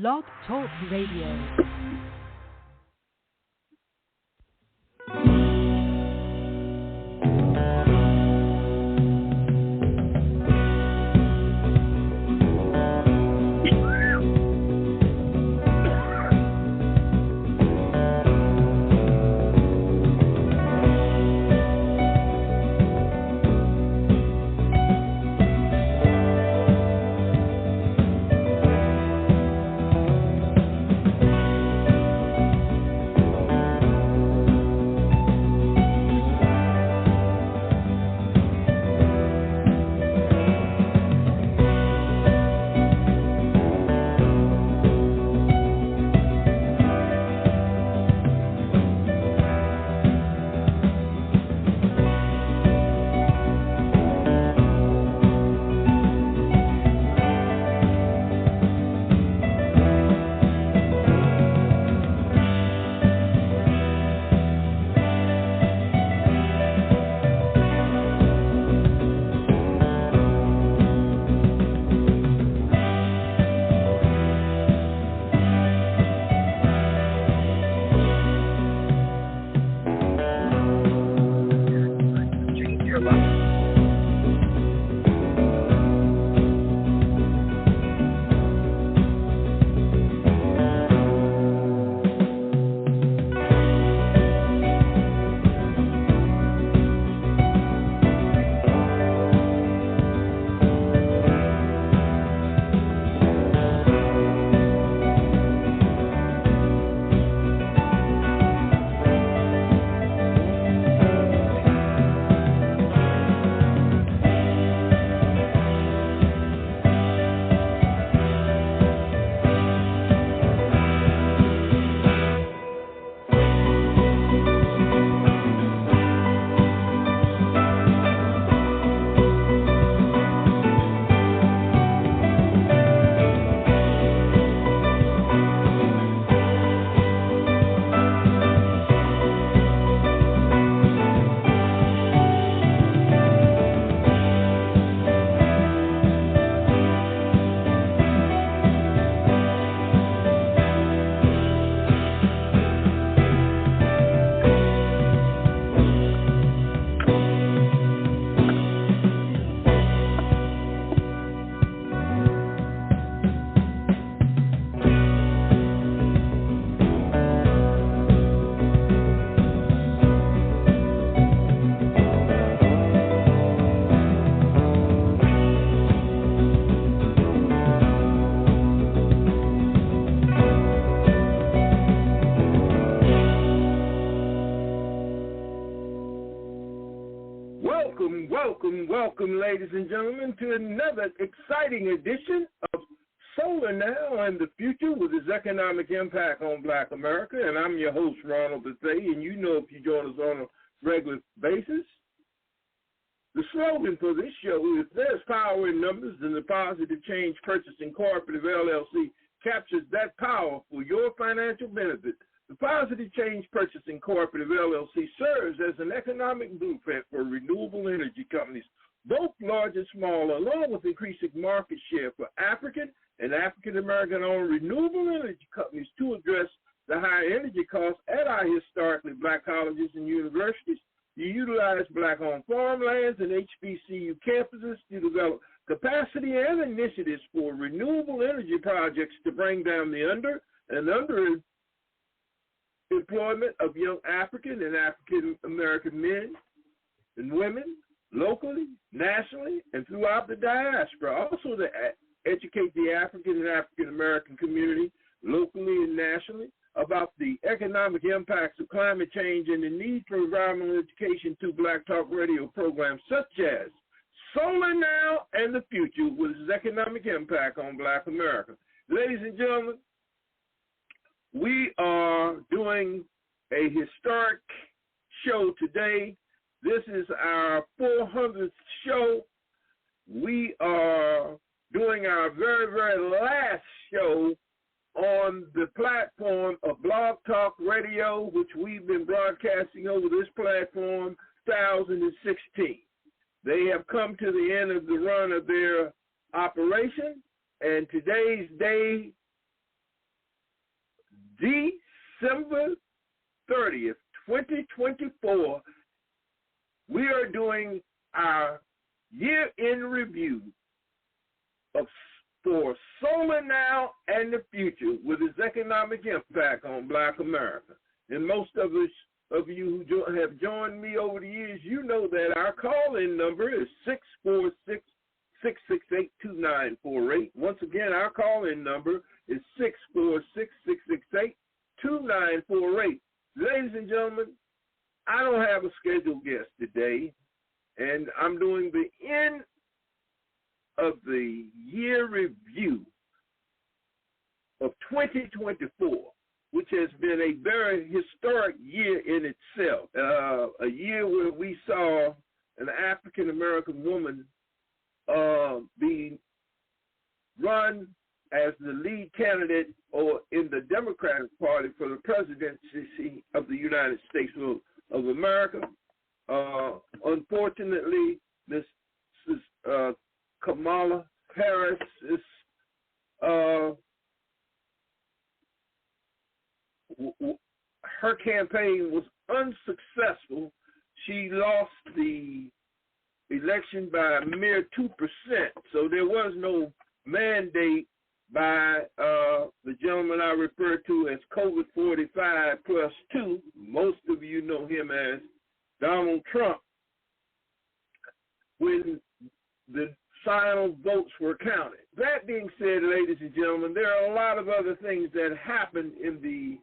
Blog Talk Radio. Welcome, ladies and gentlemen, to another exciting edition of Solar Now and the Future with its economic impact on Black America. And I'm your host, Ronald Bethea, and you know if you join us on a regular basis. The slogan for this show is "There's power in numbers, and the Positive Change Purchasing Cooperative LLC captures that power for your financial benefit." The Positive Change Purchasing Cooperative LLC serves as an economic blueprint for renewable energy companies, both large and small, along with increasing market share for African and African-American-owned renewable energy companies to address the high energy costs at our historically Black colleges and universities. You utilize Black-owned farmlands and HBCU campuses to develop capacity and initiatives for renewable energy projects to bring down the underemployment of young African and African-American men and women locally, nationally, and throughout the diaspora. Also to educate the African and African-American community locally and nationally about the economic impacts of climate change and the need for environmental education through Black Talk Radio programs such as Solar Now and the Future with its economic impact on Black America. Ladies and gentlemen, we are doing a historic show today. This is our 400th show. We are doing our very, very last show on the platform of Blog Talk Radio, which we've been broadcasting over this platform 2016. They have come to the end of the run of their operation, and today's day December 30th, 2024, we are doing our year-end review for Solar Now and the Future with its economic impact on Black America. And most of you who have joined me over the years, you know that our call-in number is 646-668-2948. Once again, our call-in number is 646-668-2948. Ladies and gentlemen, I don't have a scheduled guest today, and I'm doing the end of the year review of 2024, which has been a very historic year in itself, a year where we saw an African-American woman be run as the lead candidate or in the Democratic Party for the presidency of the United States of America. Unfortunately, this Kamala Harris is her campaign was unsuccessful. She lost the election by a mere 2%, so there was no mandate by the gentleman I refer to as COVID 45 plus 2. Most of you know him as Donald Trump. When the final votes were counted. That being said, ladies and gentlemen, there are a lot of other things that happen in the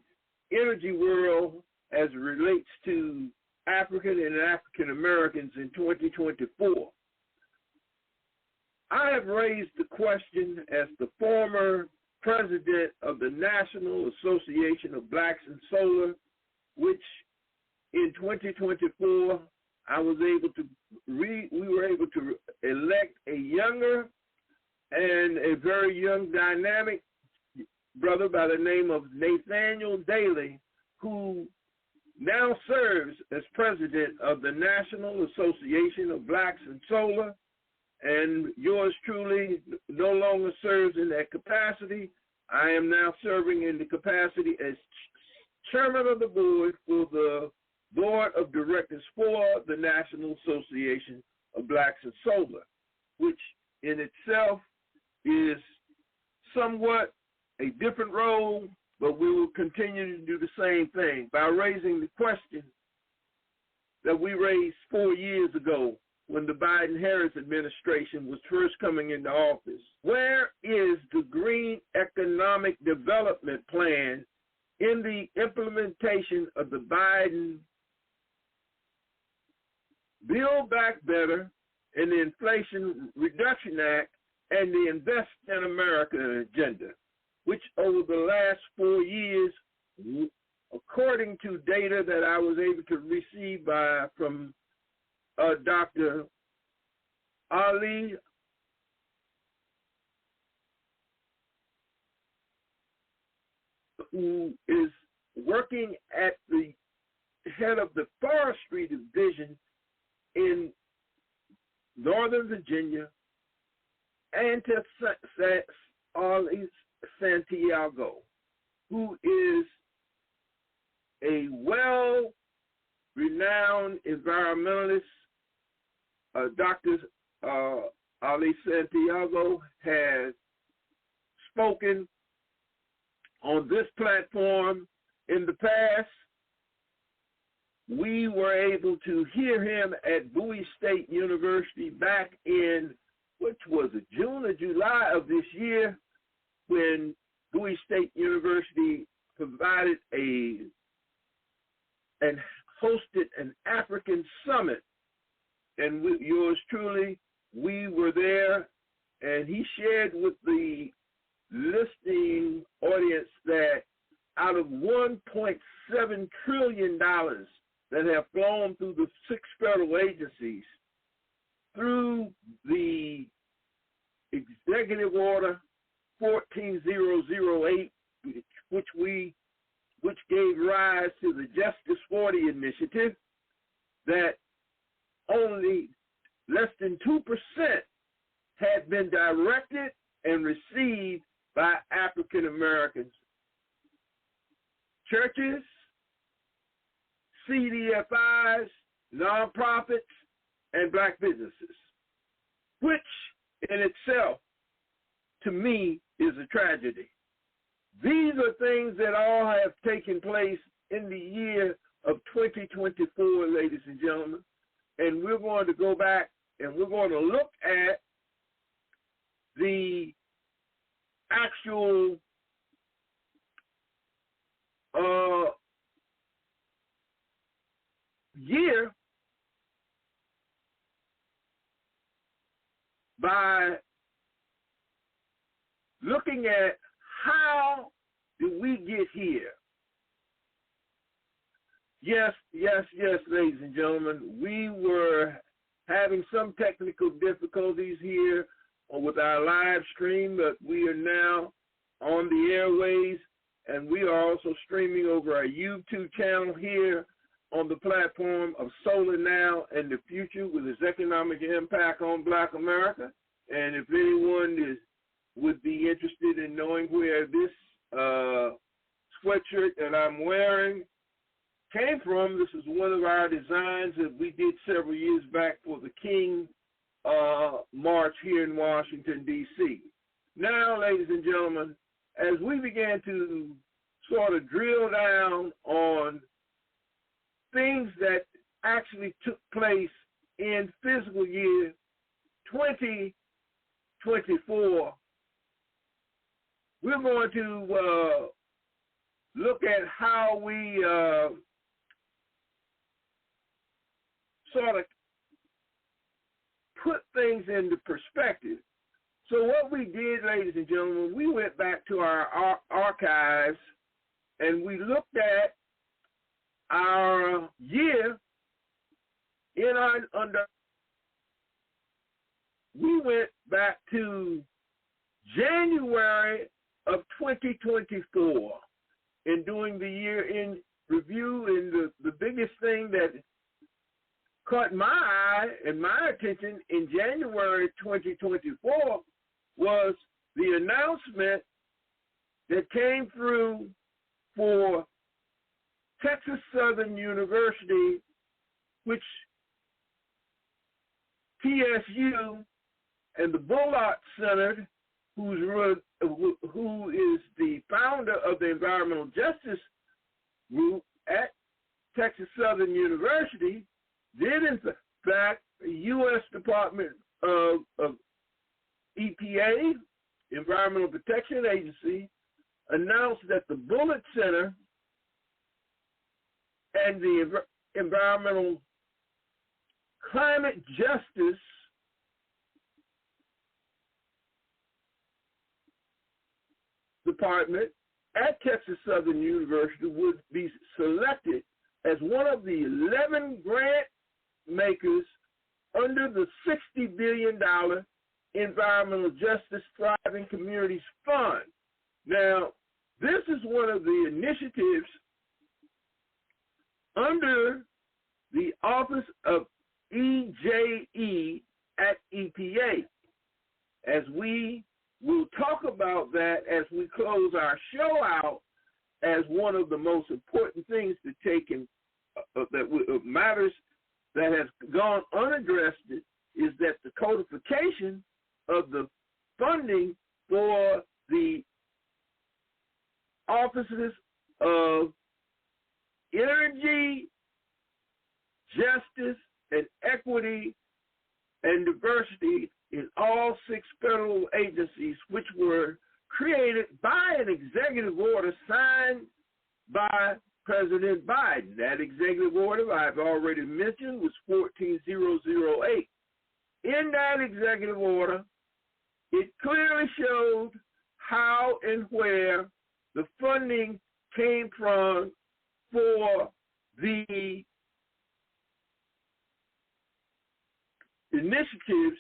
energy world as it relates to African and African Americans in 2024. I have raised the question as the former president of the National Association of Blacks in Solar, which in 2024 we were able to elect a younger and a very young, dynamic brother by the name of Nathaniel Daly, who now serves as president of the National Association of Blacks in Solar, and yours truly no longer serves in that capacity. I am now serving in the capacity as chairman of the board for the Board of Directors for the National Association of Blacks in Solar, which in itself is somewhat a different role, but we will continue to do the same thing by raising the question that we raised 4 years ago when the Biden-Harris administration was first coming into office. Where is the Green Economic Development Plan in the implementation of the Biden Build Back Better and the Inflation Reduction Act and the Invest in America agenda, which over the last 4 years, according to data that I was able to receive from Dr. Ali who is working at the head of the forestry division in Northern Virginia, and to Ali Santiago, who is a well-renowned environmentalist. Dr. Ali Santiago has spoken on this platform in the past. We were able to hear him at Bowie State University back in, which was it, June or July of this year, when Bowie State University provided and hosted an African summit. And yours truly, we were there, and he shared with the listening audience that out of $1.7 trillion that have flown through the 6 federal agencies, through the Executive Order 14008, which gave rise to the Justice 40 initiative, that only less than 2% had been directed and received by African Americans. churches, CDFIs, nonprofits, and black businesses, which in itself, to me, is a tragedy. These are things that all have taken place in the year of 2024, ladies and gentlemen, and we're going to go back and we're going to look at the actual year by looking at how did we get here. Yes, ladies and gentlemen, we were having some technical difficulties here with our live stream, but we are now on the airways, and we are also streaming over our YouTube channel here on the platform of Solar Now and the Future with its economic impact on Black America. And if anyone would be interested in knowing where this sweatshirt that I'm wearing came from, this is one of our designs that we did several years back for the King March here in Washington, D.C. Now, ladies and gentlemen, as we began to sort of drill down on things that actually took place in fiscal year 2024, we're going to look at how we sort of put things into perspective. So what we did, ladies and gentlemen, we went back to our archives and we looked at our year we went back to January of 2024 in doing the year in review, and the biggest thing that caught my eye and my attention in January 2024 was the announcement that came through for Texas Southern University, which TSU and the Bullock Center, who is the founder of the Environmental Justice Group at Texas Southern University, did in fact the U.S. Department of EPA, Environmental Protection Agency, announced that the Bullock Center and the Environmental Climate Justice Department at Texas Southern University would be selected as one of the 11 grant makers under the $60 billion Environmental Justice Thriving Communities Fund. Now, this is one of the initiatives under the Office of EJE at EPA. As we will talk about that as we close our show out, as one of the most important things to take in matters that has gone unaddressed is that the codification of the funding for the offices of energy, justice, and equity and diversity in all 6 federal agencies, which were created by an executive order signed by President Biden. That executive order I've already mentioned was 14008. In that executive order, it clearly showed how and where the funding came from for the initiatives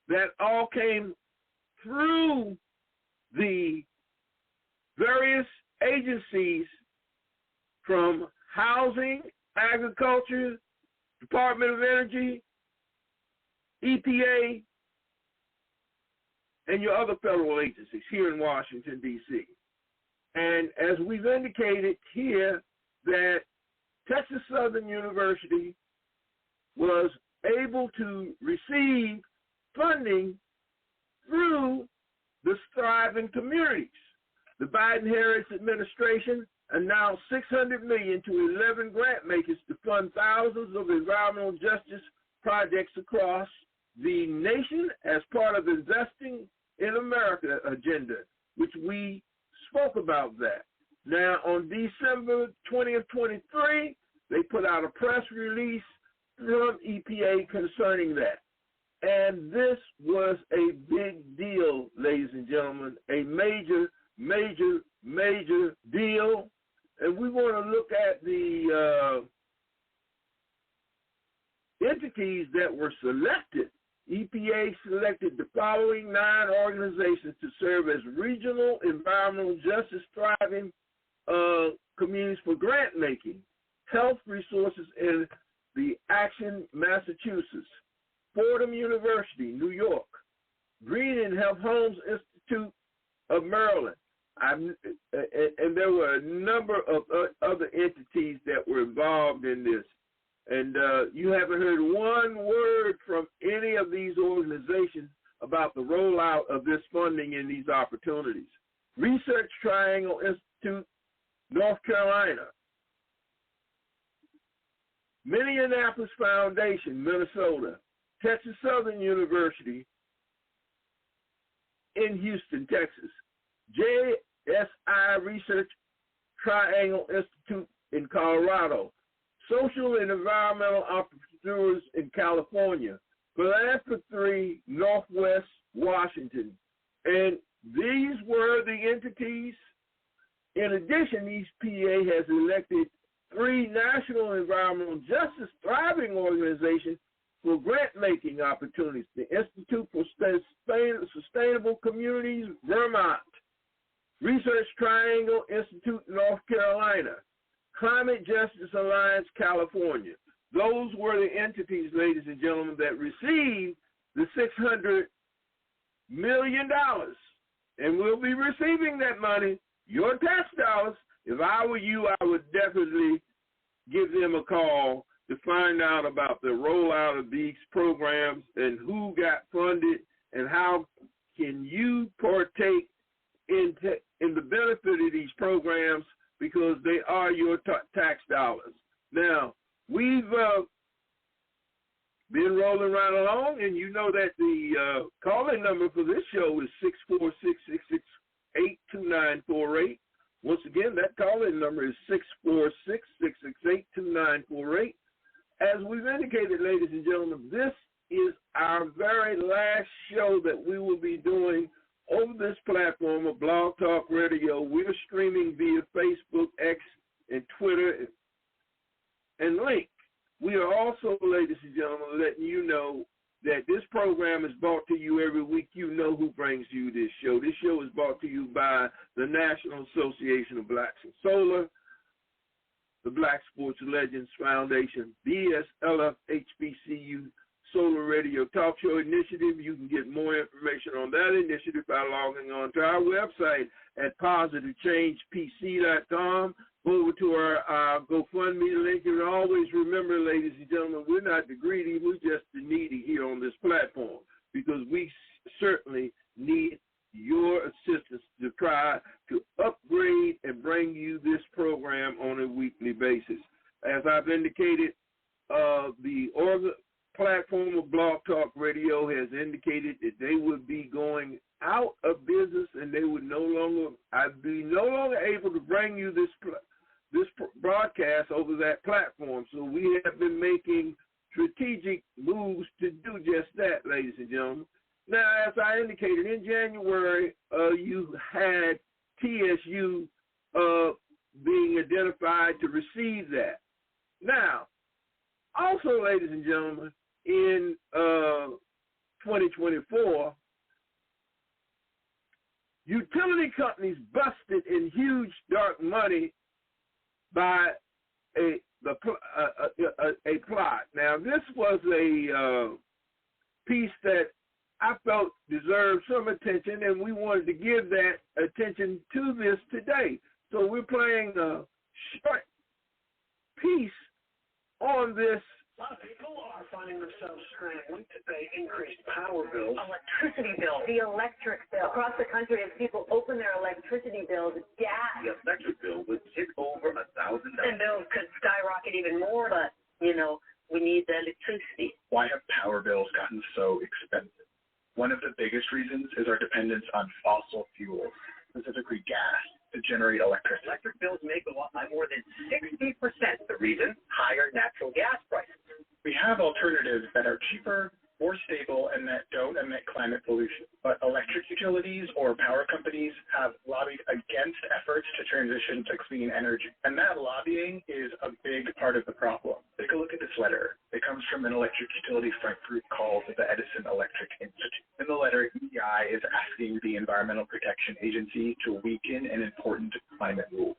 that all came through the various agencies, from housing, agriculture, Department of Energy, EPA, and your other federal agencies here in Washington, D.C. And as we've indicated here, that Texas Southern University was able to receive funding through the Thriving Communities. The Biden-Harris administration announced $600 million to 11 grant makers to fund thousands of environmental justice projects across the nation as part of Investing in America agenda, which we spoke about that. Now, on December 20th, 23, they put out a press release from EPA concerning that. And this was a big deal, ladies and gentlemen, a major, major, major deal. And we want to look at the entities that were selected. EPA selected the following 9 organizations to serve as regional environmental justice thriving communities for grant making. Health Resources in the Action, Massachusetts. Fordham University, New York. Green and Health Homes Institute of Maryland. And there were a number of other entities that were involved in this. And you haven't heard one word from any of these organizations about the rollout of this funding and these opportunities. Research Triangle Institute, North Carolina. Minneapolis Foundation, Minnesota. Texas Southern University in Houston, Texas. JSI Research Triangle Institute in Colorado. Social and Environmental Entrepreneurs in California. Philanthropy, Northwest Washington. And these were the entities. In addition, EPA has elected 3 national environmental justice thriving organizations for grant-making opportunities. The Institute for Sustainable Communities, Vermont. Research Triangle Institute, North Carolina. Climate Justice Alliance, California. Those were the entities, ladies and gentlemen, that received the $600 million. And we'll be receiving that money, your tax dollars. If I were you, I would definitely give them a call to find out about the rollout of these programs and who got funded and how can you partake in the benefit of these programs, because they are your tax dollars. Now, we've been rolling right along, and you know that the call-in number for this show is 646-668-2948. Once again, that call-in number is 646-668-2948. As we've indicated, ladies and gentlemen, this is our very last show that we will be doing over this platform of Blog Talk Radio. We're streaming via Facebook, X, and Twitter, and Link. We are also, ladies and gentlemen, letting you know that this program is brought to you every week. You know who brings you this show. This show is brought to you by the National Association of Blacks in Solar, the Black Sports Legends Foundation, BSLF HBCU Solar Radio Talk Show Initiative. You can get more information on that initiative by logging on to our website at positivechangepc.com. Over to our GoFundMe link. And always remember, ladies and gentlemen, we're not the greedy, we're just the needy here on this platform, because we certainly need your assistance to try to upgrade and bring you this program on a weekly basis. As I've indicated, the platform of Blog Talk Radio has indicated that they would be going out of business, and they would I'd be no longer able to bring you this broadcast over that platform. So we have been making strategic moves to do just that, ladies and gentlemen. Now, as I indicated, in January, you had TSU being identified to receive that. Now, also, ladies and gentlemen, in 2024, utility companies busted in huge dark money by a plot. Now, this was a piece that I felt deserved some attention, and we wanted to give that attention to this today. So we're playing a short piece on this. A lot of people are finding themselves scrambling to pay increased power bills. Electricity bill. The electric bill. Across the country, as people open their electricity bills, gas. The electric bill would hit over $1,000. And bills could skyrocket even more, but, we need the electricity. Why have power bills gotten so expensive? One of the biggest reasons is our dependence on fossil fuels, specifically gas, to generate electricity. Electric bills may go up by more than 60%. The reason? Higher natural gas prices. We have alternatives that are cheaper, more stable, and that don't emit climate pollution. But electric utilities or power companies have lobbied against efforts to transition to clean energy. And that lobbying is a big part of the problem. Take a look at this letter. It comes from an electric utility front group called the Edison Electric Institute. In the letter, EEI is asking the Environmental Protection Agency to weaken an important climate rule.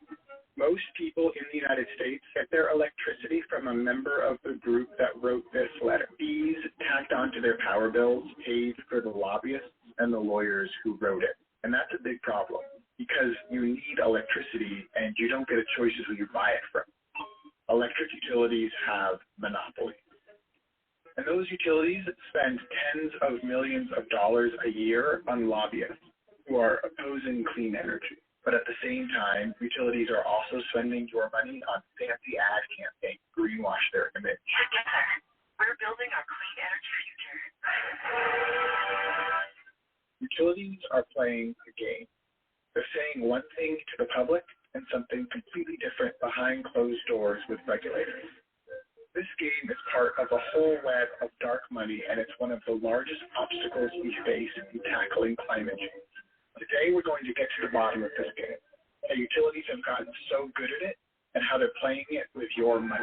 Most people in the United States get their electricity from a member of the group that wrote this letter. Fees tacked onto their power bills paid for the lobbyists and the lawyers who wrote it. And that's a big problem because you need electricity and you don't get a choice as who you buy it from. Electric utilities have monopolies. And those utilities spend tens of millions of dollars a year on lobbyists who are opposing clean energy. But at the same time, utilities are also spending your money on fancy ad campaigns to greenwash their image. We're building our clean energy future. Utilities are playing a game. They're saying one thing to the public and something completely different behind closed doors with regulators. This game is part of a whole web of dark money, and it's one of the largest obstacles we face in tackling climate change. Today, we're going to get to the bottom of this game, how utilities have gotten so good at it, and how they're playing it with your money.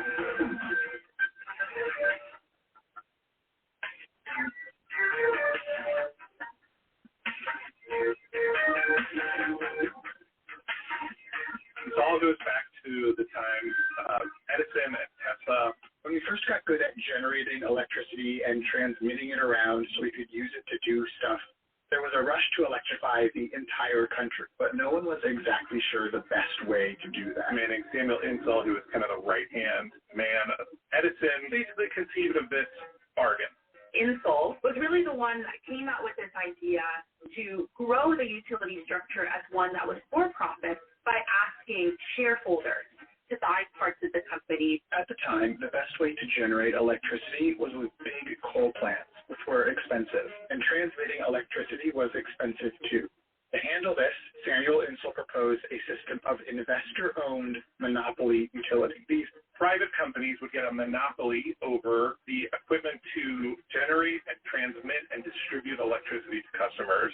This all goes back to the time Edison and Tesla. When we first got good at generating electricity and transmitting it around so we could use it to do stuff, there was a rush to electrify the entire country, but no one was exactly sure the best way to do that. Manning Samuel Insull, who was kind of the right-hand man of Edison, basically conceived of this bargain. Insull was really the one that came out with this idea to grow the utility structure as one that was for profit by asking shareholders to buy parts of the company. At the time, the best way to generate electricity was with big coal plants, which were expensive, and transmitting electricity was expensive too. To handle this, Samuel Insull proposed a system of investor-owned monopoly utility. These private companies would get a monopoly over the equipment to generate and transmit and distribute electricity to customers.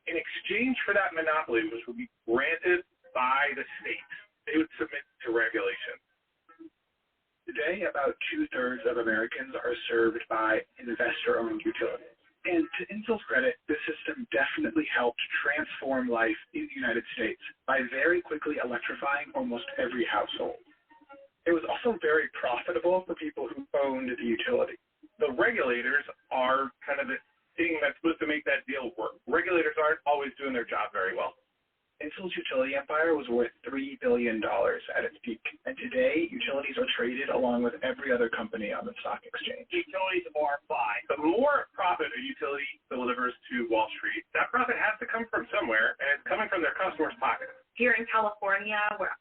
In exchange for that monopoly, which would be granted by the state, they would submit to regulation. Today, about 2/3 of Americans are served by investor-owned utilities. And to Insull's credit, this system definitely helped transform life in the United States by very quickly electrifying almost every household. It was also very profitable for people who owned the utility. The regulators are kind of the thing that's supposed to make that deal work. Regulators aren't always doing their job very well. Insull's utility empire was worth $3 billion at its peak, and today utilities are traded along with every other company on the stock exchange. Utilities are fine. The more profit a utility delivers to Wall Street, that profit has to come from somewhere, and it's coming from their customers' pockets. Here in California, where...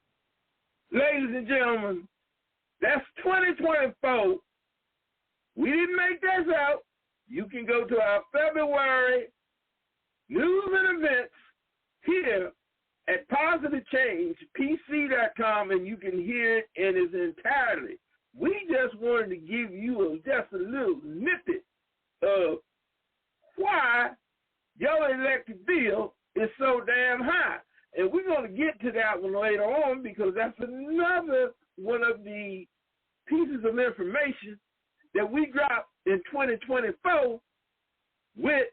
Ladies and gentlemen, that's 2024. We didn't make this out. You can go to our February news and events here at PositiveChangePC.com, and you can hear it in its entirety. We just wanted to give you just a little snippet of why your electric bill is so damn high. And we're going to get to that one later on because that's another one of the pieces of information that we dropped in 2024 with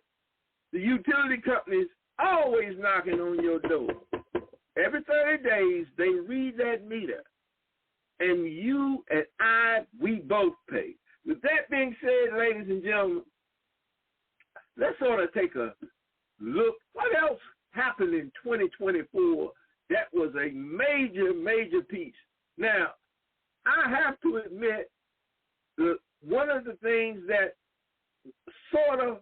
the utility companies always knocking on your door. Every 30 days, they read that meter, and you and I, we both pay. With that being said, ladies and gentlemen, let's sort of take a look. What else happened in 2024 That was a major, major piece. Now, I have to admit, one of the things that sort of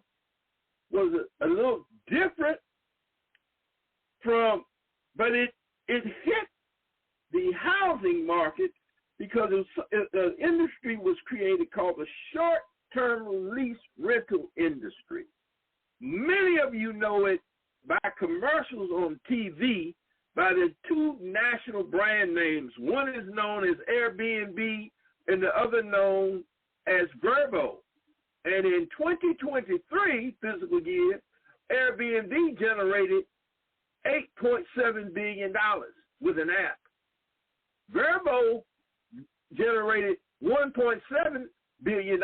was a little different from, but it hit the housing market because an industry was created called the short-term lease rental industry. Many of you know it by commercials on TV by the two national brand names. One is known as Airbnb and the other known as Vrbo. And in 2023 fiscal year, Airbnb generated $8.7 billion with an app. Vrbo generated $1.7 billion.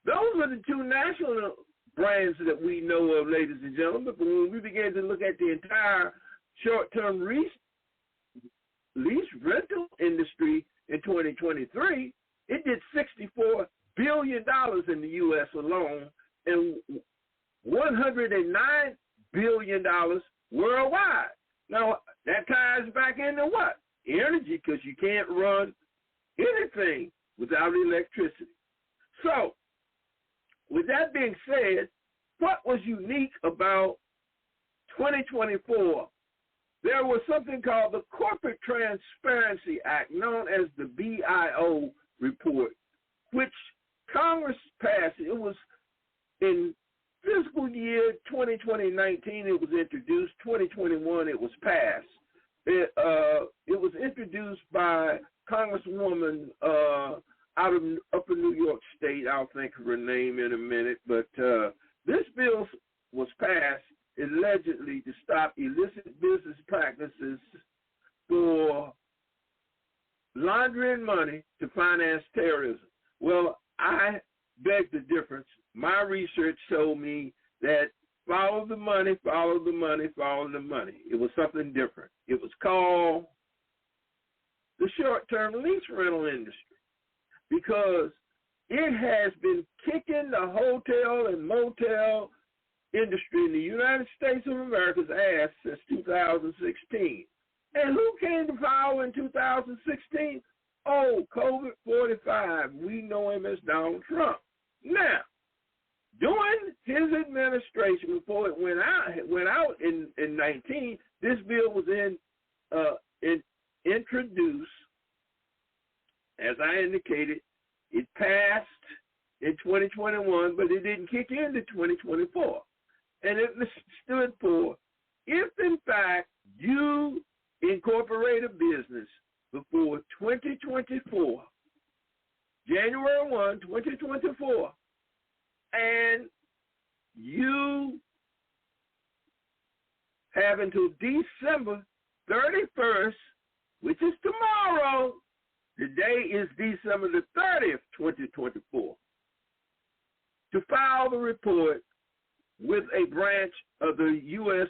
Those are the two national brands that we know of, ladies and gentlemen. But when we began to look at the entire short-term lease rental industry in 2023, it did $64 billion in the U.S. alone and $109 billion worldwide. Now, that ties back into what? Energy, because you can't run anything without electricity. So, with that being said, what was unique about 2024? There was something called the Corporate Transparency Act, known as the BIO report, which Congress passed. It was in fiscal year 2019, it was introduced. 2021, it was passed. It was introduced by Congresswoman out of Upper New York State. I'll think of her name in a minute. But this bill was passed allegedly to stop illicit business practices for laundering money to finance terrorism. Well, I beg the difference. My research showed me that follow the money, follow the money, follow the money. It was something different. It was called the short-term lease rental industry because it has been kicking the hotel and motel industry in the United States of America's ass since 2016. And who came to power in 2016? Oh, COVID-45. We know him as Donald Trump. Now, during his administration, before it went out in 19, this bill was introduced. As I indicated, it passed in 2021, but it didn't kick into 2024. And it stood for, if in fact you incorporate a business before 2024, January 1, 2024, and you have until December 31st, which is tomorrow. Today is December the 30th, 2024, to file the report with a branch of the U.S.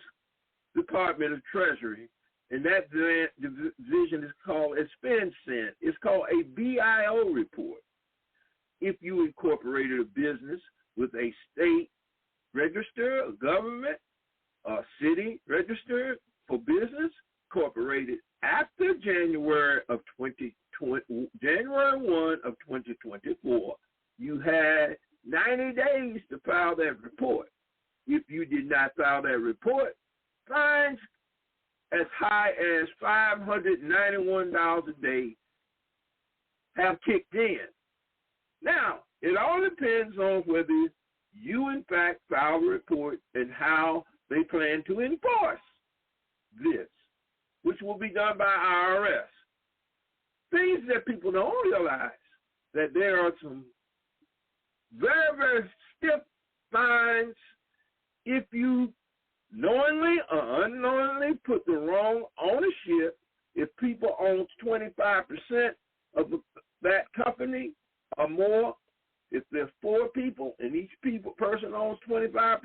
Department of Treasury, and that division is called FinCEN. It's called a BIO report. If you incorporated a business with a state register, a government, a city register for business, incorporated after January 1 of 2024, you had 90 days to file that report. If you did not file that report, fines as high as $591 a day have kicked in. Now, it all depends on whether you, in fact, file a report and how they plan to enforce this, which will be done by IRS. Things that people don't realize, that there are some very, very stiff fines if you knowingly or unknowingly put the wrong ownership. If people own 25% of that company or more, if there's 4 people and each person owns 25%,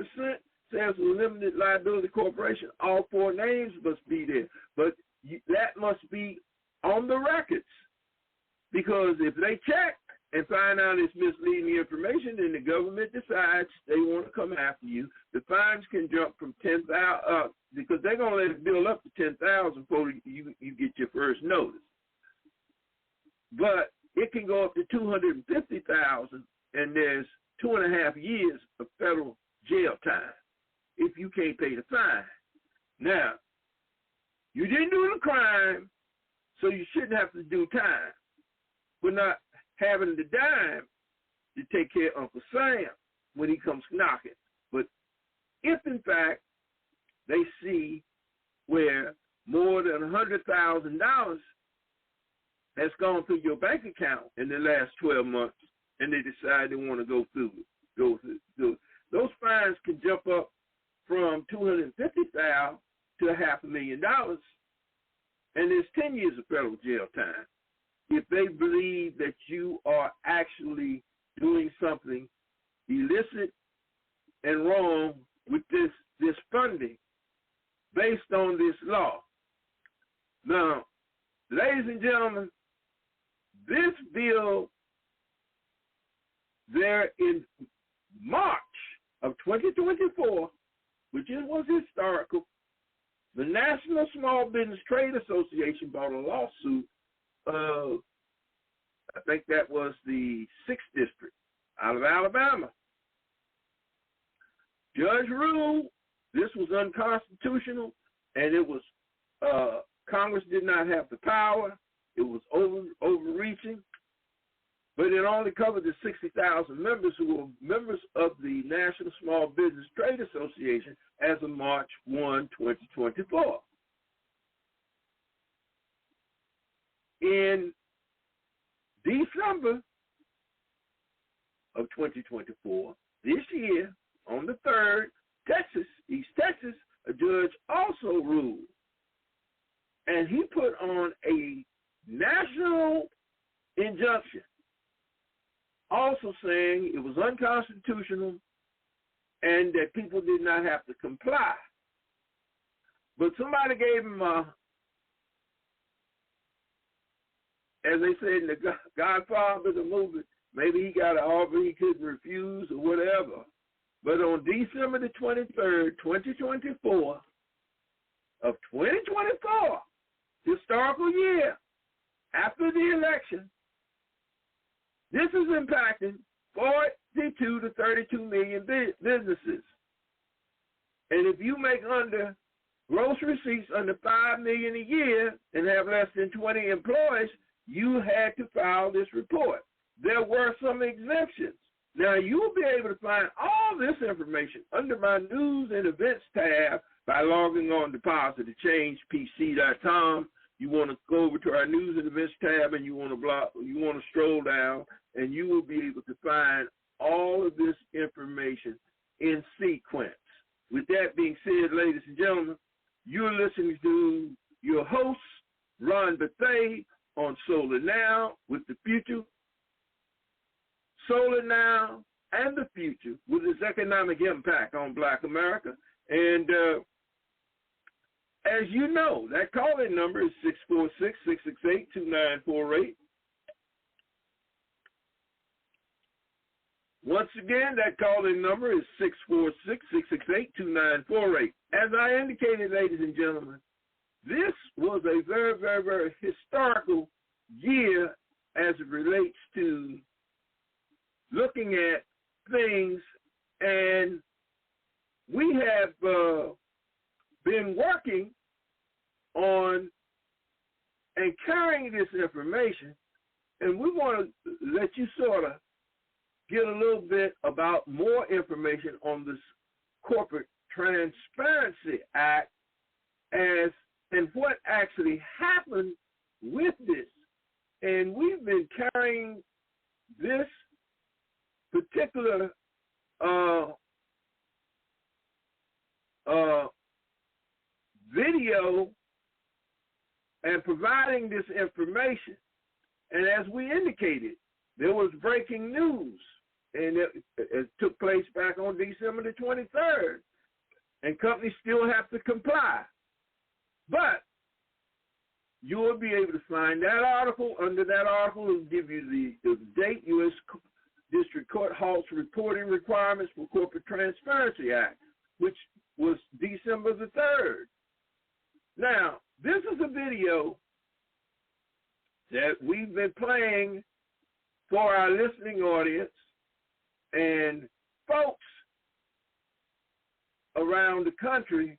says a limited liability corporation, all 4 names must be there. But that must be on the records, because if they check and find out it's misleading information, then the government decides they want to come after you. The fines can jump from 10,000 because they're going to let it build up to 10,000 before you get your first notice. But it can go up to 250,000, and there's 2.5 years of federal jail time if you can't pay the fine. Now, you didn't do the crime, so you shouldn't have to do time for not having the dime to take care of Uncle Sam when he comes knocking. But if, in fact, they see where more than $100,000 has gone through your bank account in the last 12 months, and they decide they want to go through it, those fines can jump up from $250,000 to $500,000, and there's 10 years of federal jail time if they believe that you are actually doing something illicit and wrong with this funding based on this law. Now, ladies and gentlemen, this bill there in March of 2024, which was historical, the National Small Business Trade Association brought a lawsuit of, I think that was the 6th District out of Alabama. Judge ruled this was unconstitutional, and it was Congress did not have the power. It was overreaching, but it only covered the 60,000 members who were members of the National Small Business Trade Association as of March 1, 2024. In December of 2024, this year, on the 3rd, East Texas, a judge also ruled, and he put on a national injunction, also saying it was unconstitutional and that people did not have to comply. But somebody gave him as they said in the Godfather, the movie, maybe he got an offer he couldn't refuse or whatever. But on December the 23rd, 2024, of 2024, historical year, after the election, this is impacting 42 to 32 million businesses. And if you make under gross receipts under $5 million a year and have less than 20 employees, you had to file this report. There were some exemptions. Now, you will be able to find all this information under my News and Events tab by logging on to PositiveChangePC.com. You want to go over to our News and Events tab, and you want to stroll down, and you will be able to find all of this information in sequence. With that being said, ladies and gentlemen, you're listening to your host, Ron Bethea, on Solar Now with the Future. Solar Now and the Future with its economic impact on Black America. And as you know, that call-in number is 646-668-2948. Once again, that call-in number is 646-668-2948. As I indicated, ladies and gentlemen, this was a very, very, very historical year as it relates to looking at things, and we have been working on and carrying this information, and we want to let you sort of get a little bit about more information on this Corporate Transparency Act and what actually happened with this. And we've been carrying this particular video and providing this information. And as we indicated, there was breaking news, and it took place back on December the 23rd, and companies still have to comply. But you will be able to find that article. Under that article, it will give you the date, U.S. District Court halts reporting requirements for Corporate Transparency Act, which was December the 3rd. Now, this is a video that we've been playing for our listening audience and folks around the country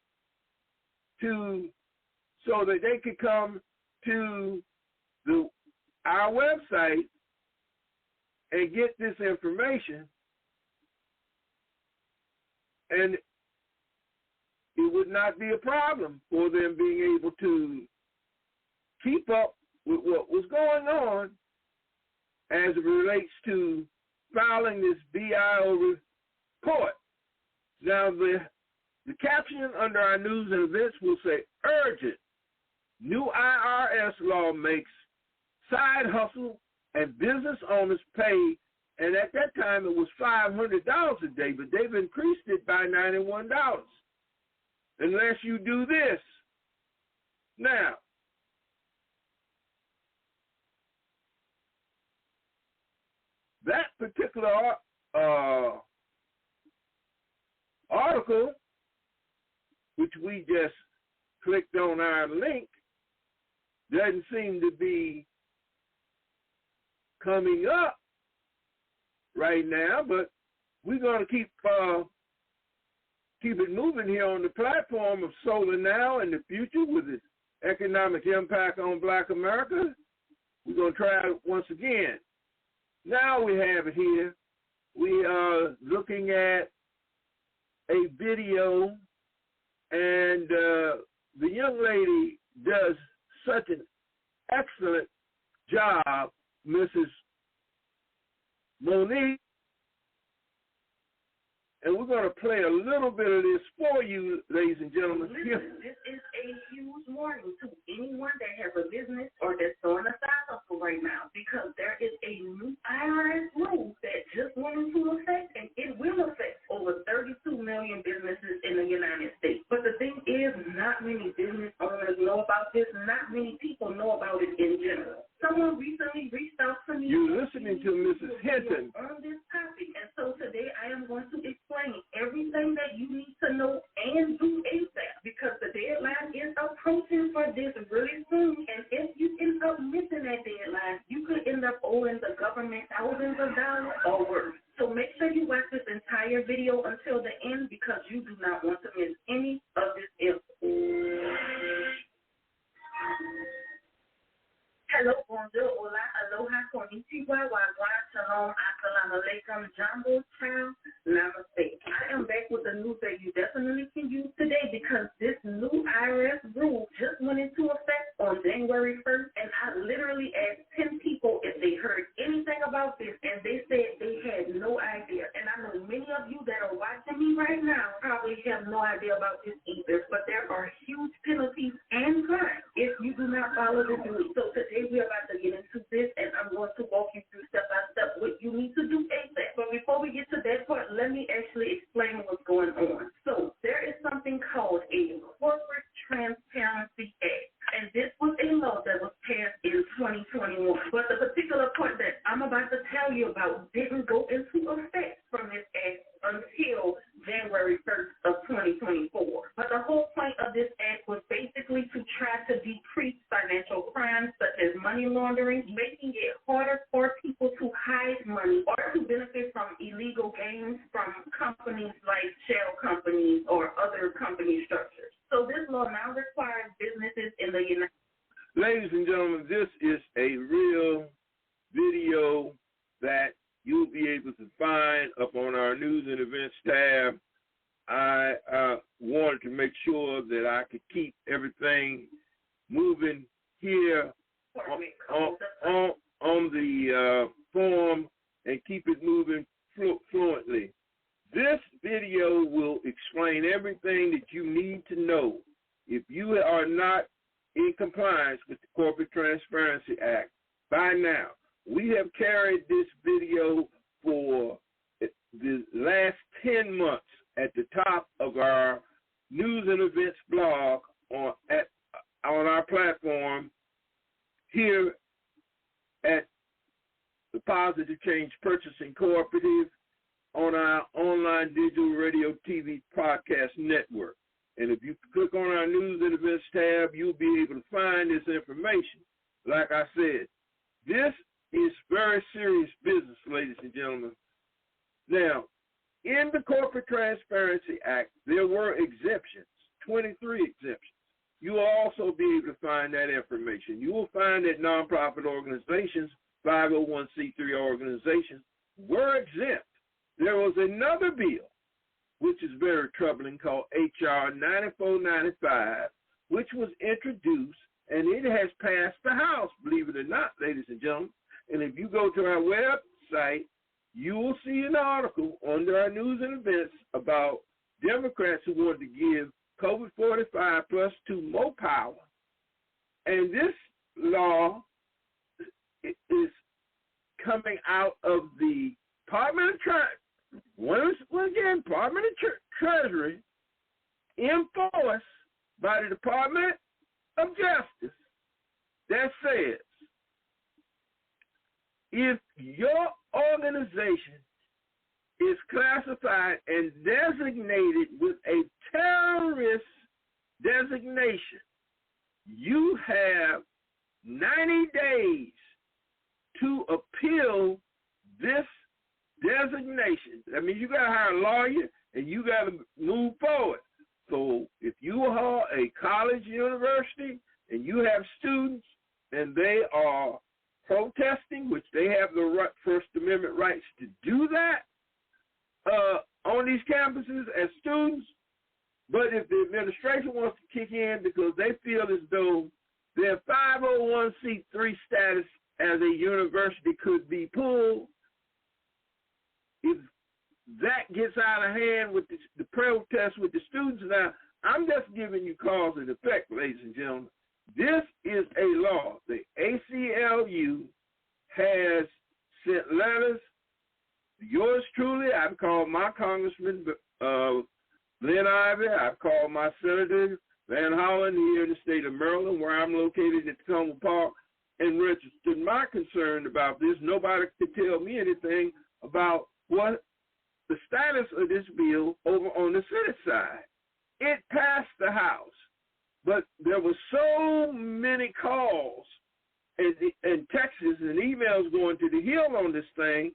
so that they could come to our website and get this information, and it would not be a problem for them being able to keep up with what was going on as it relates to filing this BIO report. Now, the caption under our news and events will say, urgent, new IRS law makes side hustle and business owners pay, and at that time it was $500 a day, but they've increased it by $91, unless you do this. Now, that particular article, which we just clicked on our link, doesn't seem to be coming up right now, but we're going to keep it moving here on the platform of Solar Now and the Future with its economic impact on Black America. We're going to try it once again. Now we have it here. We are looking at a video, and the young lady does such an excellent job, Mrs. Monique, and we're going to play a little bit of this for you, ladies and gentlemen. Listen, this is a huge warning to anyone that has a business or that's doing a side hustle right now, because there is a new IRS rule that just went into effect, and it will affect over 32 million businesses in the United States. But the thing is, not many business owners know about this. Not many people know about it in general. Someone recently reached out to me. You're listening to Mrs. Hinton on this topic, and so today I am going to explain everything that you need to know and do ASAP, because the deadline is approaching for this really soon, and if you end up missing that deadline, you could end up owing the government thousands of dollars or worse. So make sure you watch this entire video until the end, because you do not want to miss any of this info. Hello, bonjour, hola, aloha, konnichiwa, wagwan, shalom, assalamu alaikum, jambo, ciao, namaste. I am back with the news that you definitely can use today, because this new IRS rule just went into effect on January 1st, and I literally asked 10 people if they heard anything about this, and they said they had no idea. And I know many of you that are watching me right now probably have no idea about this either, but there are huge penalties and fines if you do not follow the rules. So today we're about to get into this, and I'm going to walk you through step by step what you need to do ASAP. But before we get to that part, let me actually explain what's going on. So there is something called a Corporate Transparency Act, and this was a law that was passed in 2021. But the particular part that I'm about to tell you about didn't go into effect from this act until January 1st of 2024. But the whole point of this act was basically to try to decrease financial crimes such as money laundering, making it harder for people to hide money or to benefit from illegal gains from companies like shell companies or other company structures. So this law now requires businesses in the United States. Ladies and gentlemen, this is a real video that you'll be able to find up on our news and events tab. I wanted to make sure that I could keep everything moving here on the form and keep it moving fluently. This video will explain everything that you need to know if you are not in compliance with the Corporate Transparency Act by now. We have carried this video for the last 10 months at the top of our news and events blog on our platform, here at the Positive Change Purchasing Cooperative on our online digital radio TV podcast network. And if you click on our news and events tab, you'll be able to find this information. Like I said, this is very serious business, ladies and gentlemen. Now, in the Corporate Transparency Act, there were exemptions, 23 exemptions. You will also be able to find that information. You will find that nonprofit organizations, 501c3 organizations, were exempt. There was another bill, which is very troubling, called H.R. 9495, which was introduced, and it has passed the House, believe it or not, ladies and gentlemen. And if you go to our website, you will see an article under our news and events about Democrats who wanted to give COVID-45 plus 2 more power. And this law is coming out of the Department of Treasury, once again, Department of Treasury, enforced by the Department of Justice, that says if your organization is classified and designated with a terrorist designation, you have 90 days to appeal this designation. That means you got to hire a lawyer and you got to move forward. So if you are a college, university, and you have students and they are protesting, which they have the First Amendment rights to do that on these campuses as students, but if the administration wants to kick in because they feel as though their 501c3 status as a university could be pulled, if that gets out of hand with the protests with the students now, I'm just giving you cause and effect, ladies and gentlemen. This is a law. The ACLU has sent letters. Yours truly, I've called my Congressman Glenn Ivey. I've called my Senator Van Hollen here in the state of Maryland, where I'm located at Tacoma Park, and registered my concern about this. Nobody could tell me anything about what the status of this bill over on the Senate side. It passed the House, but there were so many calls and texts and emails going to the Hill on this thing.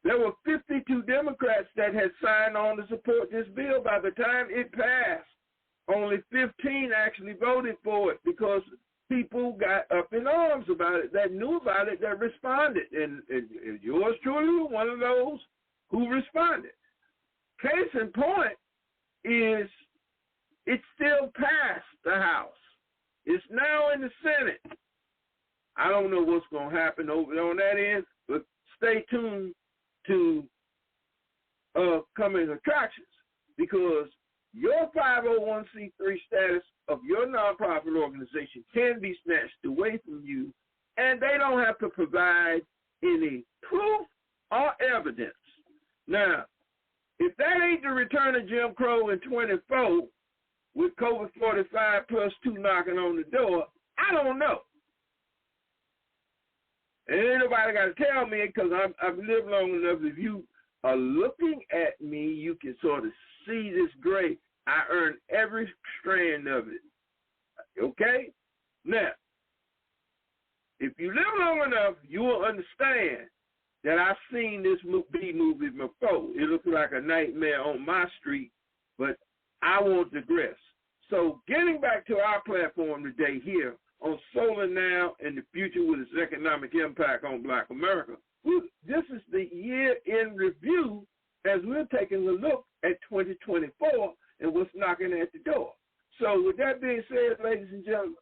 There were 52 Democrats that had signed on to support this bill. By the time it passed, only 15 actually voted for it because people got up in arms about it, that knew about it, that responded. And yours truly was one of those who responded. Case in point is it still passed the House. It's now in the Senate. I don't know what's going to happen over on that end, but stay tuned to coming attractions, because your 501c3 status of your nonprofit organization can be snatched away from you, and they don't have to provide any proof or evidence. Now, if that ain't the return of Jim Crow in 24 with COVID-45 plus 2 knocking on the door, I don't know. And ain't nobody got to tell me, because I've lived long enough. If you are looking at me, you can sort of see this gray. I earned every strand of it. Okay? Now, if you live long enough, you will understand that I've seen this B movie before. It looks like a nightmare on my street, but I won't digress. So getting back to our platform today here on Solar Now and the Future with its economic impact on Black America, this is the year in review as we're taking a look at 2024 and what's knocking at the door. So with that being said, ladies and gentlemen,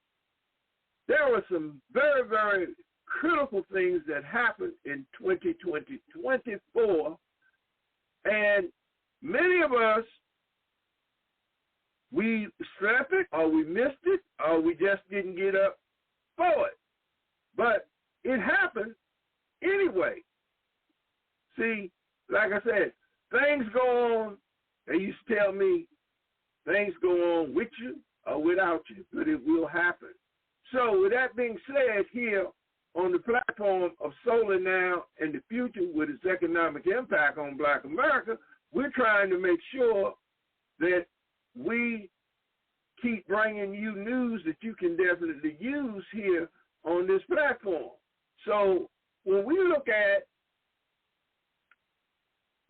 there were some very, very critical things that happened in 2024, and many of us, we slept it, or we missed it, or we just didn't get up for it. But it happened anyway. See, like I said, things go on. They used to tell me things go on with you or without you, but it will happen. So with that being said, here on the platform of Solar Now and the Future with its economic impact on Black America, we're trying to make sure that we keep bringing you news that you can definitely use here on this platform. So when we look at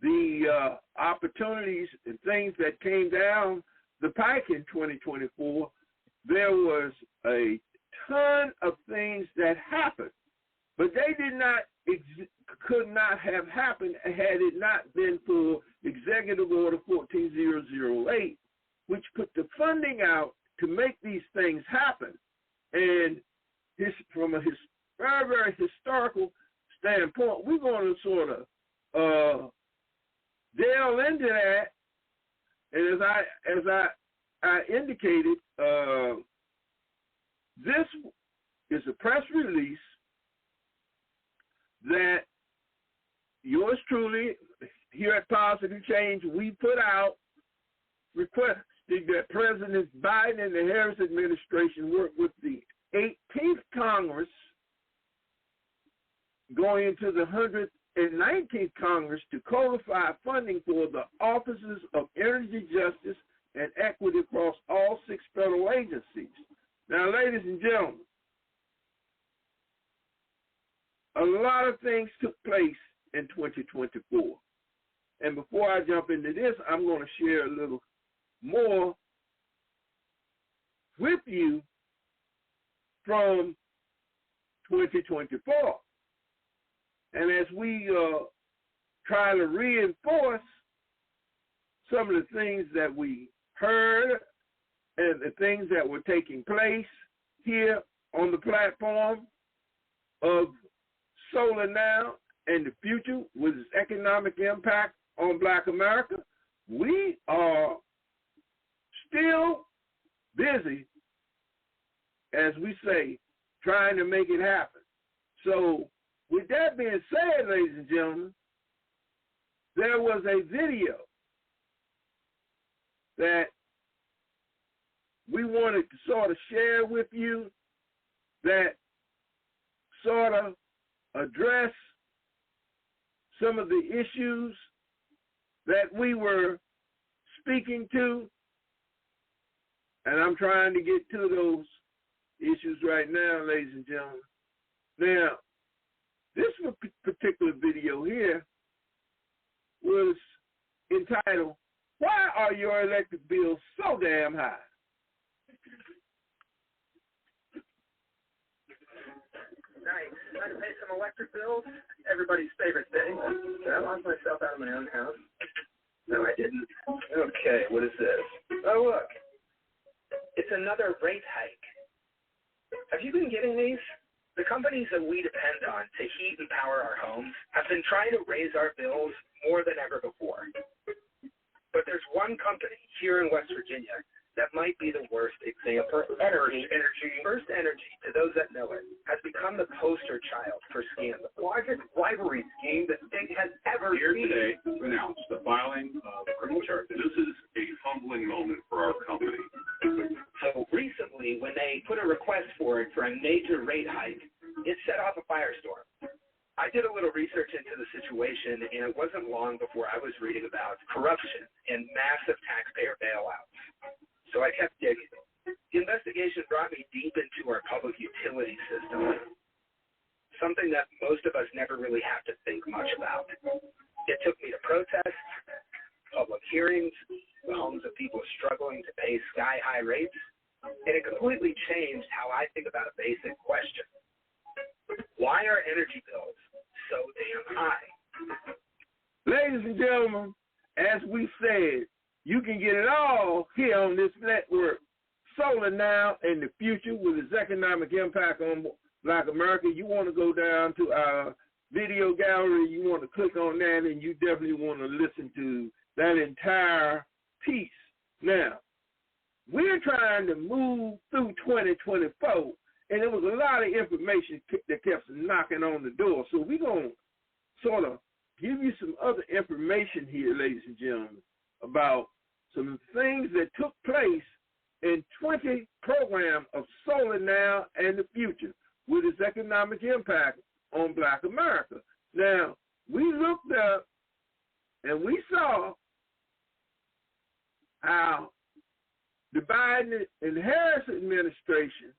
the opportunities and things that came down the pike in 2024, there was a ton of things that happened, but they could not have happened had it not been for Executive Order 14008, which put the funding out to make these things happen. And from a very, very historical standpoint, we're going to sort of delve into that. And as I indicated, this is a press release that yours truly here at Positive Change we put out, requesting that President Biden and the Harris administration work with the 18th Congress going into the 119th Congress to codify funding for the offices of energy justice and equity across all 6 federal agencies. Now, ladies and gentlemen, a lot of things took place in 2024. And before I jump into this, I'm going to share a little more with you from 2024. And as we try to reinforce some of the things that we heard and the things that were taking place here on the platform of Solar Now and the Future with its economic impact on Black America, we are still busy, as we say, trying to make it happen. So with that being said, ladies and gentlemen, there was a video that we wanted to sort of share with you that sort of address some of the issues that we were speaking to, and I'm trying to get to those issues right now, ladies and gentlemen. Now, this particular video here was entitled, "Why Are Your Electric Bills So Damn High?" Nice. Trying to pay some electric bills? Everybody's favorite thing. Did I lock myself out of my own house? No, I didn't. Okay, what is this? Oh, look. It's another rate hike. Have you been getting these? The companies that we depend on to heat and power our homes have been trying to raise our bills more than ever before. But there's one company here in West Virginia that might be the worst example. First Energy, to those that know it, has become the poster child for scandal. Largest rivalry scheme the state has ever Here seen. today to announce the filing of criminal charges. This is a humbling moment for our company. So recently, when they put a request for a major rate hike, it set off a firestorm. I did a little research into the situation, and it wasn't long before I was reading about corruption and massive taxpayer bailouts. So I kept digging. The investigation brought me deep into our public utility system, something that most of us never really have to think much about. It took me to protests, public hearings, the homes of people struggling to pay sky-high rates, and it completely changed how I think about a basic question. Why are energy bills so damn high? Ladies and gentlemen, as we said, you can get it all here on this network, Solar Now and the Future with its economic impact on Black America. You want to go down to our video gallery, you want to click on that, and you definitely want to listen to that entire piece. Now, we're trying to move through 2024, and there was a lot of information that kept knocking on the door. So we're going to sort of give you some other information here, ladies and gentlemen, about some things that took place 2020 program of Solar Now and the Future with its economic impact on Black America. Now, we looked up and we saw how the Biden and Harris administration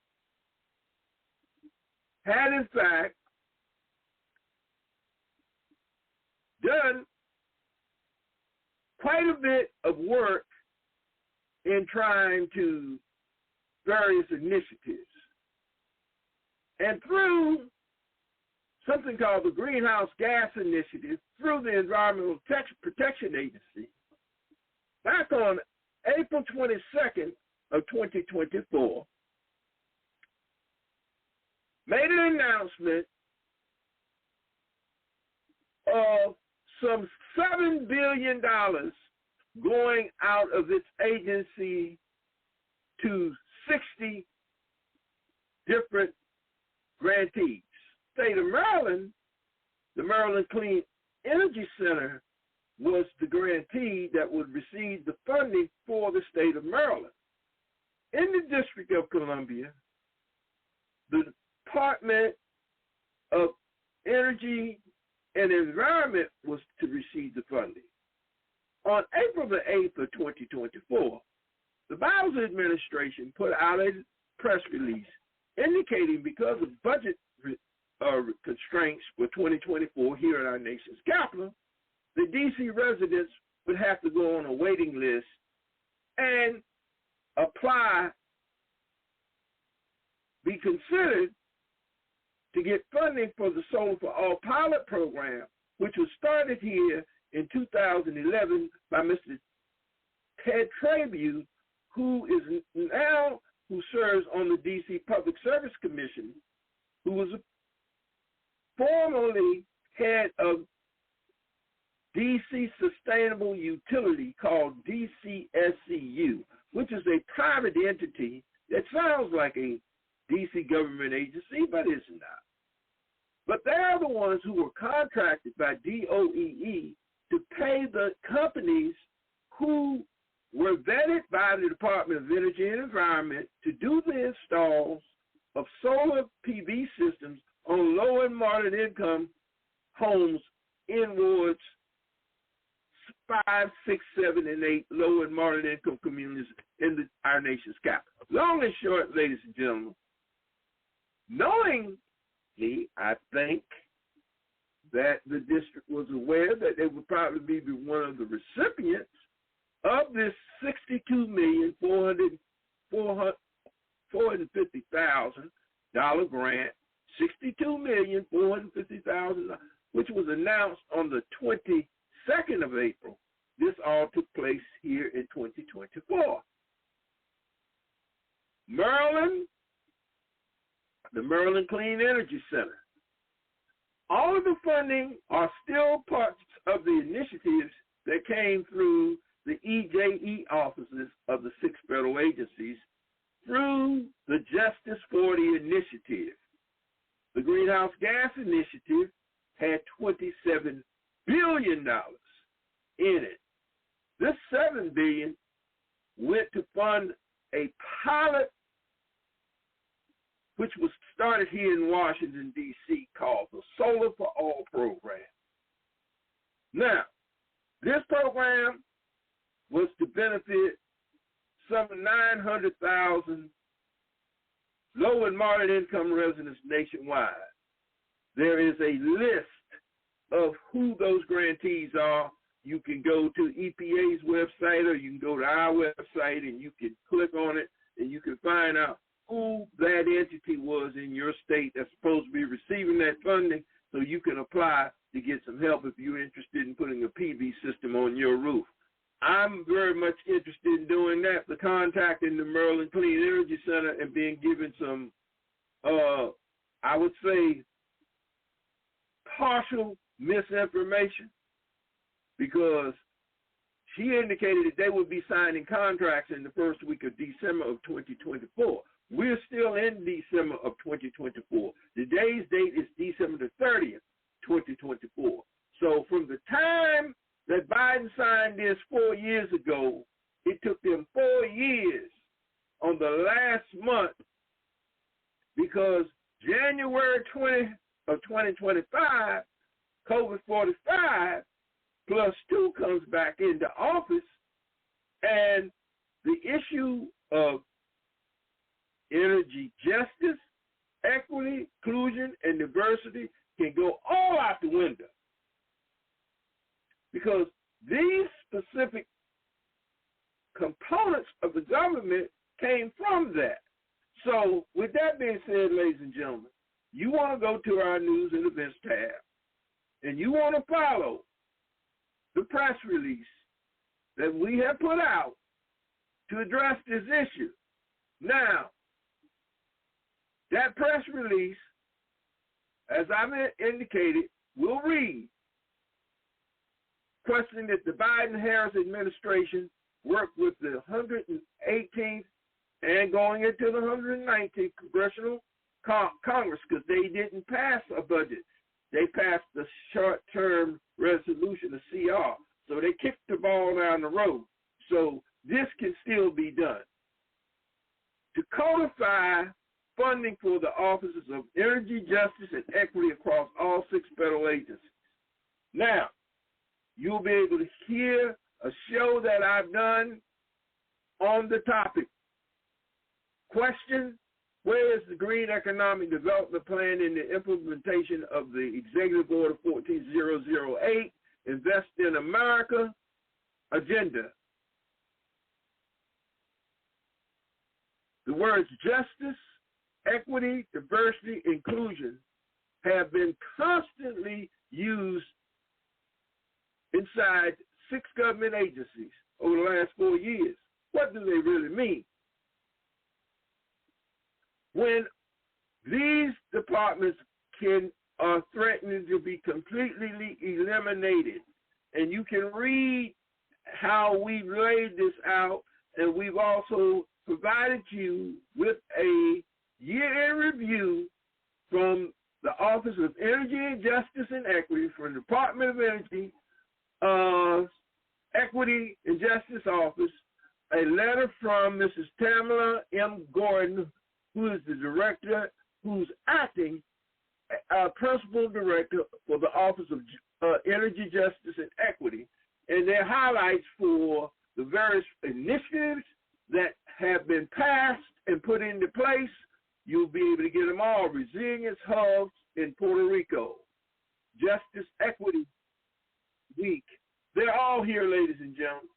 had, in fact, done quite a bit of work in trying to various initiatives. And through something called the Greenhouse Gas Initiative, through the Environmental Protection Agency, back on April 22nd of 2024, made an announcement of some $7 billion going out of its agency to 60 different grantees. State of Maryland, the Maryland Clean Energy Center was the grantee that would receive the funding for the state of Maryland. In the District of Columbia, the Department of Energy and Environment was to receive the funding. On April the 8th of 2024, the Bowser administration put out a press release indicating because of budget constraints for 2024 here at our nation's capital, the D.C. residents would have to go on a waiting list and be considered to get funding for the Solar for All pilot program, which was started here in 2011 by Mr. Ted Trabue, who serves on the D.C. Public Service Commission, who was formerly head of D.C. Sustainable Utility called DCSCU, which is a private entity that sounds like a D.C. government agency, but it's not. But they're the ones who were contracted by DOEE to pay the companies who were vetted by the Department of Energy and Environment to do the installs of solar PV systems on low and moderate income homes in wards 5, 6, 7, and 8 low and moderate income communities in our nation's capital. Long and short, ladies and gentlemen, knowingly, I think that the district was aware that they would probably be one of the recipients of this $62,450,000 grant, $62,450,000, which was announced on the 22nd of April. This all took place here in 2024. Maryland, the Maryland Clean Energy Center. All of the funding are still parts of the initiatives that came through the EJE offices of the 6 federal agencies through the Justice 40 initiative. The Greenhouse Gas Initiative had $27 billion in it. This $7 billion went to fund a pilot which was started here in Washington, D.C., called the Solar for All program. Now, this program was to benefit some 900,000 low and moderate income residents nationwide. There is a list of who those grantees are. You can go to EPA's website or you can go to our website and you can click on it and you can find out who that entity was in your state that's supposed to be receiving that funding so you can apply to get some help if you're interested in putting a PV system on your roof. I'm very much interested in doing that, the contacting the Maryland Clean Energy Center and being given some, I would say, partial misinformation, because she indicated that they would be signing contracts in the first week of December of 2024. We're still in December of 2024. Today's date is December the 30th, 2024. So from the time that Biden signed this 4 years ago, it took them 4 years on the last month because January 20 of 2025, COVID-45 plus 2 comes back into office, and the issue of energy justice, equity, inclusion, and diversity can go all out the window because these specific components of the government came from that. So with that being said, ladies and gentlemen, you want to go to our news and events tab, and you want to follow the press release that we have put out to address this issue. Now, that press release, as I indicated, will read, questioning that the Biden-Harris administration worked with the 118th and going into the 119th Congressional Congress because they didn't pass a budget. They passed the short-term resolution, the CR. So they kicked the ball down the road. So this can still be done. To codify funding for the offices of energy, justice, and equity across all 6 federal agencies. Now, you'll be able to hear a show that I've done on the topic. Question: where is the Green Economic Development Plan in the implementation of the Executive Order 14008, Invest in America agenda? The words justice, equity, diversity, inclusion have been constantly used inside 6 government agencies over the last 4 years. What do they really mean? When these departments are threatening to be completely eliminated, and you can read how we've laid this out, and we've also provided you with a year-end review from the Office of Energy and Justice and Equity from the Department of Energy, Equity and Justice Office, a letter from Mrs. Tamala M. Gordon, who is the director, who's acting principal director for the Office of Energy, Justice, and Equity, and their highlights for the various initiatives that have been passed and put into place. You'll be able to get them all. Resilience Hubs in Puerto Rico, Justice Equity Week. They're all here, ladies and gentlemen.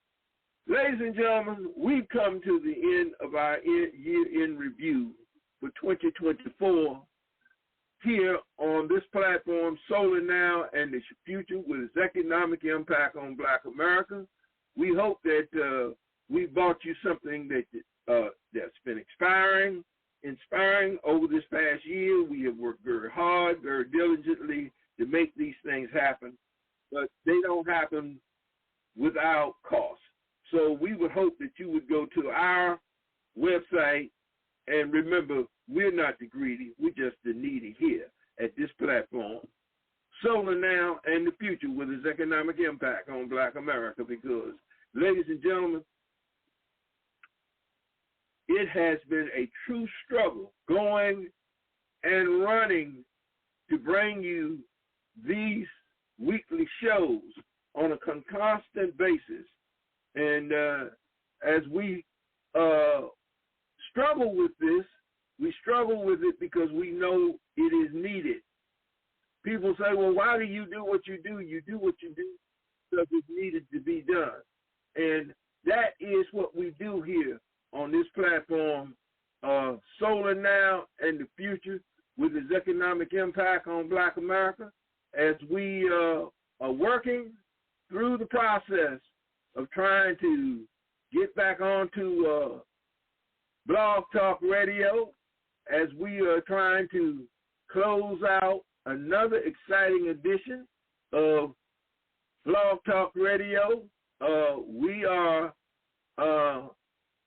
Ladies and gentlemen, we've come to the end of our year-end review for 2024 here on this platform, Solar Now and the Future with its economic impact on Black America. We hope that we brought you something that's been inspiring over this past year. We have worked very hard, very diligently to make these things happen, but they don't happen without cost. So we would hope that you would go to our website, and remember, we're not the greedy, we're just the needy here at this platform. Solar Now and the Future with its economic impact on Black America, because, ladies and gentlemen, it has been a true struggle going and running to bring you these weekly shows on a constant basis. And as we struggle with this, we struggle with it because we know it is needed. People say, well, why do you do what you do? You do what you do because it's needed to be done. And that is what we do here on this platform, Solar Now and the Future with its economic impact on Black America, as we are working through the process of trying to get back onto Blog Talk Radio, as we are trying to close out another exciting edition of Blog Talk Radio. We are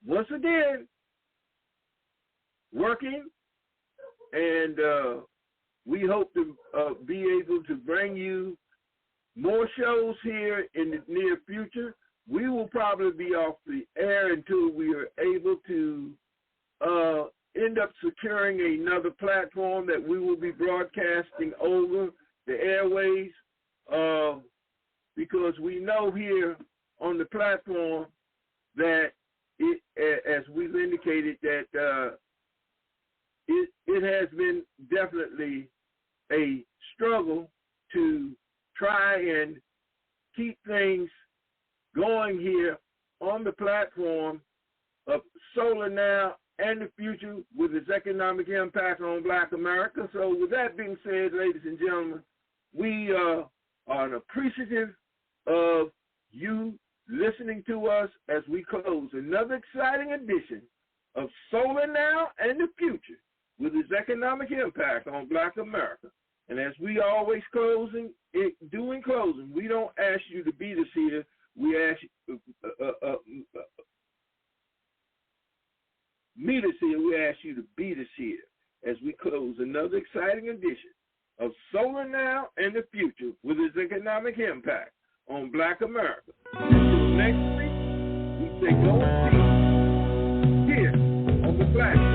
once again working, and we hope to be able to bring you more shows here in the near future. We will probably be off the air until we are able to end up securing another platform that we will be broadcasting over the airways, because we know here on the platform that it, as we've indicated, that it has been definitely a struggle to try and keep things going here on the platform of Solar Now and the Future with its economic impact on Black America. So with that being said, ladies and gentlemen, we are appreciative of you listening to us as we close another exciting edition of Solar Now and the Future with its economic impact on Black America. And as we always closing, we don't ask you to be the seer. We ask me to seer. We ask you to be the seer as we close another exciting edition of Solar Now and the Future with its economic impact on Black America. Until next week, we say go see here on the platform.